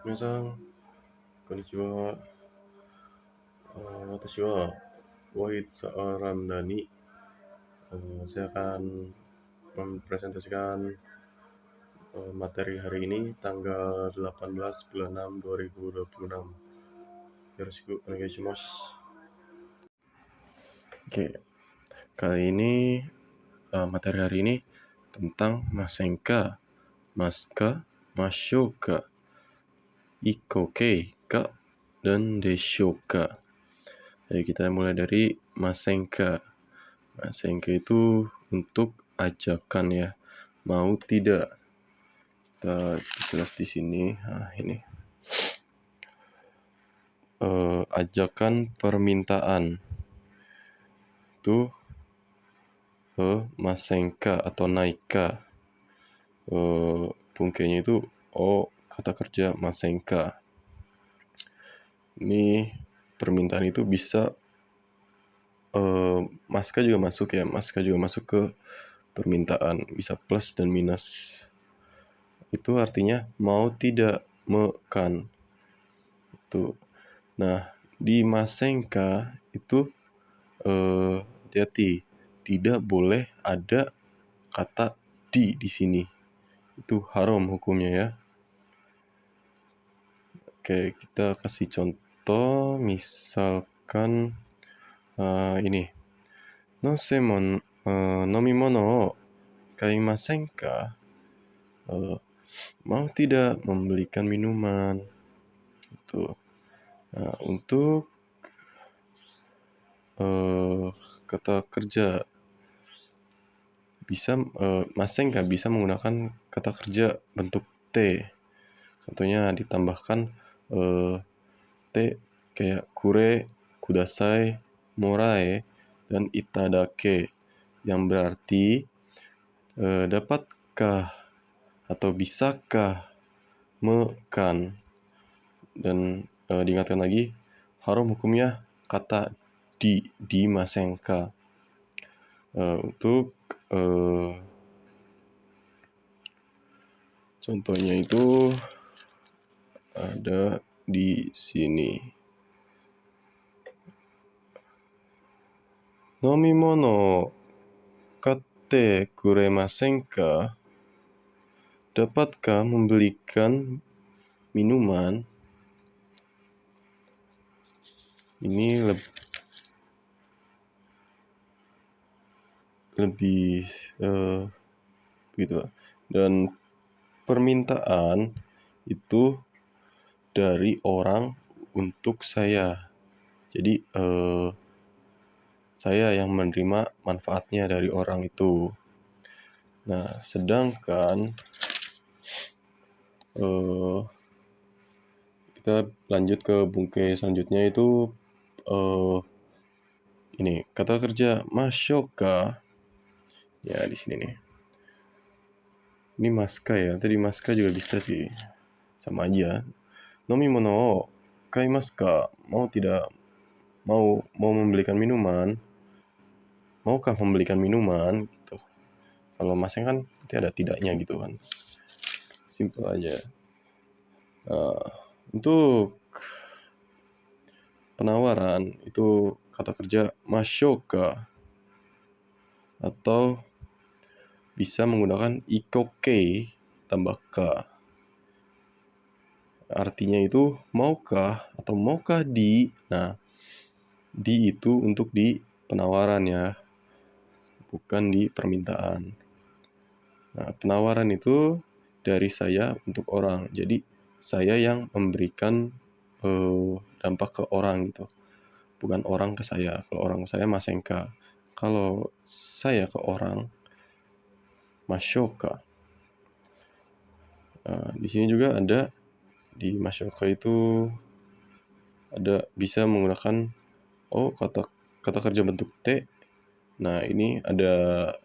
皆さん、こんにちは。私wa Wahid Saarandani. Saya akan mempresentasikan materi hari ini tanggal 18 bulan 6 2026. Yoroshiku onegaishimasu. Oke, kali ini materi hari ini tentang masenka, maska, mashoka, ikokei ka, dan deshoka. Jadi kita mulai dari masenka. Masenka itu untuk ajakan ya, mau tidak. Kita jelas di sini. Nah, ini ajakan permintaan itu masenka atau naika. Bungkainya itu kata kerja masenka. Ini permintaan itu bisa maska juga masuk ya, maska juga masuk ke permintaan, bisa plus dan minus. Itu artinya mau tidak, mekan. Itu. Nah, di masenka itu hati-hati, tidak boleh ada kata di sini. Itu haram hukumnya ya. Oke, kita kasih contoh, misalkan ini. Nosemon nomimono o kaimasen ka? Mau tidak membelikan minuman? Itu. Nah, untuk kata kerja bisa maseng kan bisa menggunakan kata kerja bentuk T. Contohnya ditambahkan T kayak kure, kudasai, morae, dan itadake yang berarti dapatkah atau bisakah mekan. Dan diingatkan lagi, haram hukumnya kata di masenka. Untuk contohnya itu ada di sini. Nomimono katte kuremasen ka? Dapatkah membelikan minuman? Ini lebih gitu. Dan permintaan itu dari orang untuk saya. Jadi saya yang menerima manfaatnya dari orang itu. Nah, sedangkan kita lanjut ke bungkai selanjutnya itu ini kata kerja mashoka. Ya, di sini nih. Ini maska ya. Tadi maska juga bisa sih. Sama aja. Nomimono o kaimasu ka? Mau tidak? Mau membelikan minuman? Maukah membelikan minuman? Gitu. Kalau masnya kan nanti ada tidaknya gitu kan. Simple aja. Untuk penawaran itu kata kerja mashoka atau bisa menggunakan ikokei tambah ka. Artinya itu maukah atau maukah di. Nah, di itu untuk di penawaran ya, bukan di permintaan. Nah, penawaran itu dari saya untuk orang. Jadi saya yang memberikan dampak ke orang gitu. Bukan orang ke saya. Kalau orang ke saya masenka. Kalau saya ke orang mashoka. Nah, di sini juga ada di mashoka itu ada bisa menggunakan kata kerja bentuk T. Nah, ini ada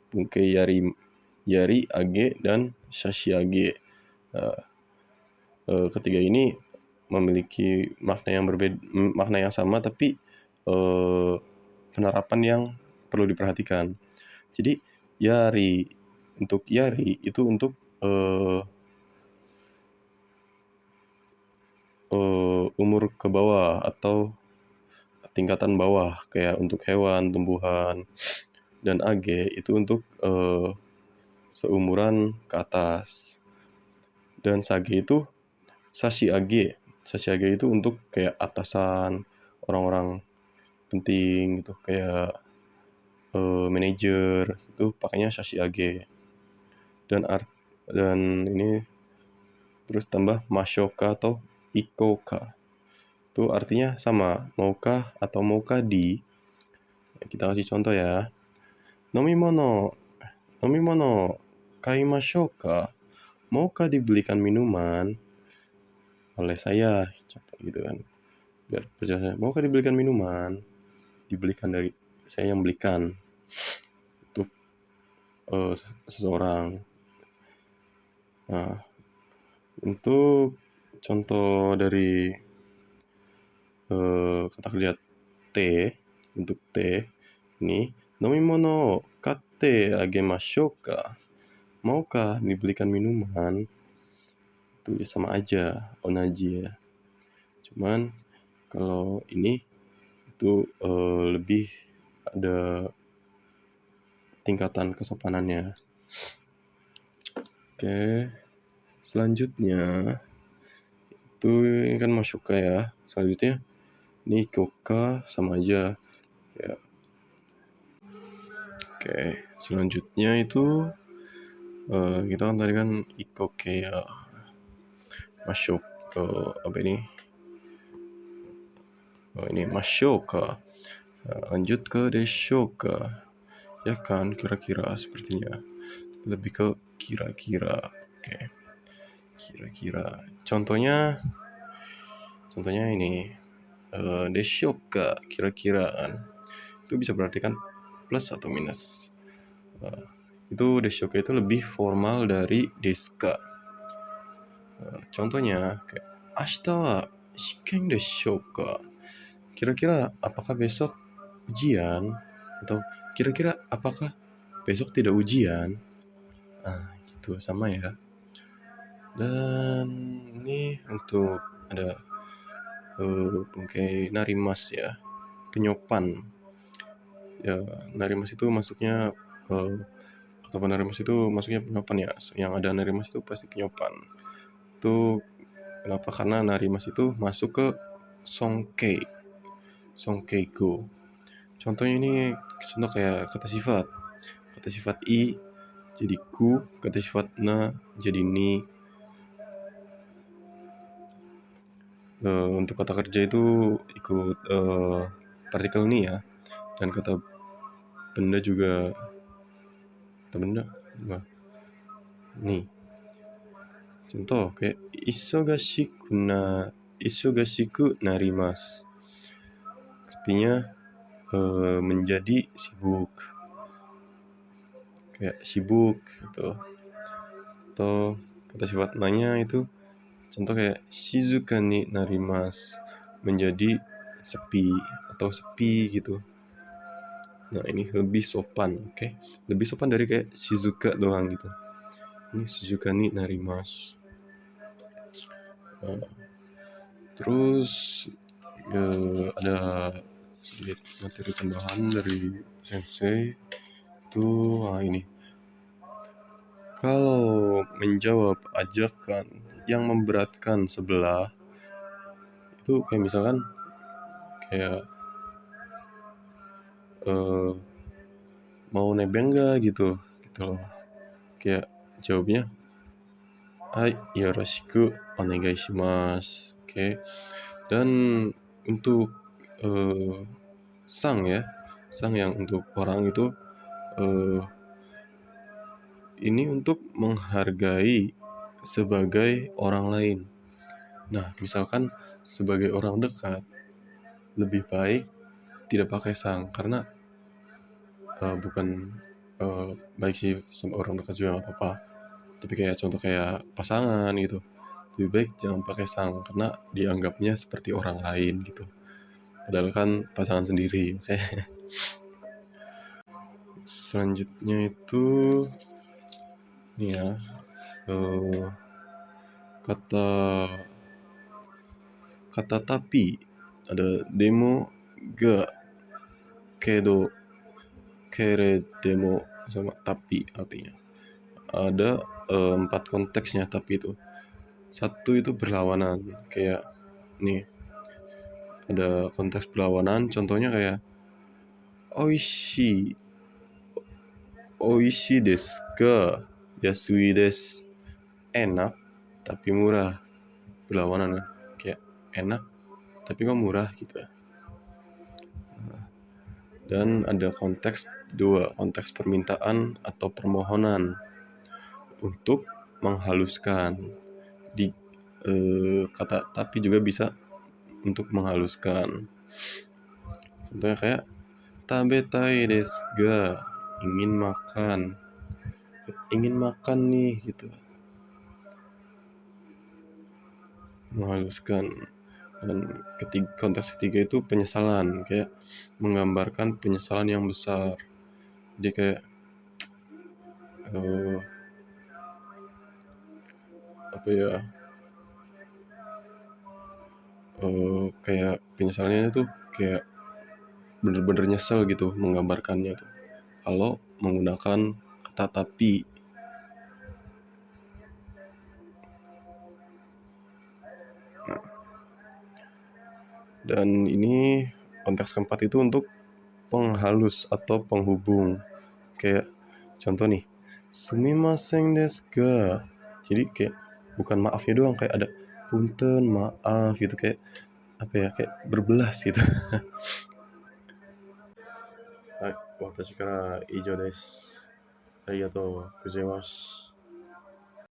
bungkai yari age dan shashiage. Ketiga ini memiliki makna yang berbeda, makna yang sama tapi penerapan yang perlu diperhatikan. Jadi yari itu untuk seumur ke bawah atau tingkatan bawah kayak untuk hewan, tumbuhan, dan age itu untuk seumuran ke atas. Dan sashi age. Sashi age itu untuk kayak atasan, orang-orang penting gitu, kayak manajer itu pakainya sashi age. Dan ini terus tambah mashoka atau ikoka. Itu artinya sama, maukah atau maukah di. Kita kasih contoh ya. Nomimono, nomimono, kaimashou ka? Maukah dibelikan minuman oleh saya? Contoh gitu kan. Biar perjelas, maukah dibelikan minuman? Dibelikan dari saya yang belikan untuk seseorang. Nah, untuk contoh dari kata kerja T, untuk T ini, nomimono katte agemashou ka? Maukah dibelikan minuman? Itu sama aja, onaji ya. Cuman kalau ini itu lebih ada tingkatan kesopanannya. Oke, selanjutnya itu ini kan mashoka ya. Selanjutnya ini koka sama aja ya. Oke, selanjutnya itu kita kan tadi kan ikoke ya, masuk ke apa ini? Oh, ini mashoka. Lanjut ke deshoka. Ya kan, kira-kira sepertinya. Lebih ke kira-kira. Oke. Kira-kira. Contohnya ini. Deshoka, kira-kiraan. Itu bisa berarti kan plus atau minus. Itu deshoka itu lebih formal dari deska. Contohnya kayak ashita wa shiken deshouka? Kira-kira apakah besok ujian? Atau kira-kira apakah besok tidak ujian? Nah, gitu sama ya. Dan ini untuk ada bungkai narimas ya, penyopan. Ya, narimas itu masuknya kata narimas itu masuknya penyopan ya. Yang ada narimas itu pasti penyopan. Itu kenapa? Karena narimas itu masuk ke songkei, songkeigo. Contohnya ini contoh kayak kata sifat i jadi ku, kata sifat na jadi ni. Untuk kata kerja itu ikut partikel ni ya, dan kata benda juga kata benda ni. Contoh kayak isogashiku narimasu. Artinya menjadi sibuk. Kayak sibuk gitu. Atau kata sifat nanya itu contoh kayak shizuka ni narimasu, menjadi sepi atau sepi gitu. Nah, ini lebih sopan, oke? Lebih sopan dari kayak shizuka doang gitu. Ini shizuka ni narimasu. Terus ada sedikit materi tambahan dari sensei itu ini. Kalau menjawab ajakan yang memberatkan sebelah itu kayak misalkan kayak mau nebeng gak gitu loh. Kayak jawabnya hai yoroshiku onegai shimasu. Oke. Dan untuk sang yang untuk orang itu ini untuk menghargai sebagai orang lain. Nah, misalkan sebagai orang dekat lebih baik tidak pakai sang, karena bukan baik sih sama orang dekat juga nggak apa-apa, tapi kayak contoh kayak pasangan gitu, lebih baik jangan pakai sang karena dianggapnya seperti orang lain gitu, padahal kan pasangan sendiri. Oke. Selanjutnya itu ini ya, kata kata tapi, ada demo, ga, kedo, kere, demo, sama tapi artinya. Ada 4 konteksnya tapi itu. Satu itu berlawanan, kayak nih ada konteks berlawanan, contohnya kayak oishi, oishi desu ga yasui desu, enak tapi murah. Berlawanan kan, kayak enak tapi kok murah gitu. Dan ada konteks dua, konteks permintaan atau permohonan untuk menghaluskan di kata tapi juga bisa untuk menghaluskan. Contohnya kayak tabetai desu ga, ingin makan nih gitu, menghaluskan. Dan konteks ketiga itu penyesalan, kayak menggambarkan penyesalan yang besar. Jadi kayak apa ya, kayak penyesalannya itu kayak bener-bener nyesel gitu menggambarkannya tuh kalau menggunakan kata tapi. Dan ini konteks keempat itu untuk penghalus atau penghubung. Kayak contoh nih, sumimasen desu ga. Jadi kayak bukan maafnya doang, kayak ada punten, maaf gitu, kayak apa ya, kayak berbelas gitu. Hai, watashi kara ijo desu. Arigatou gozaimasu.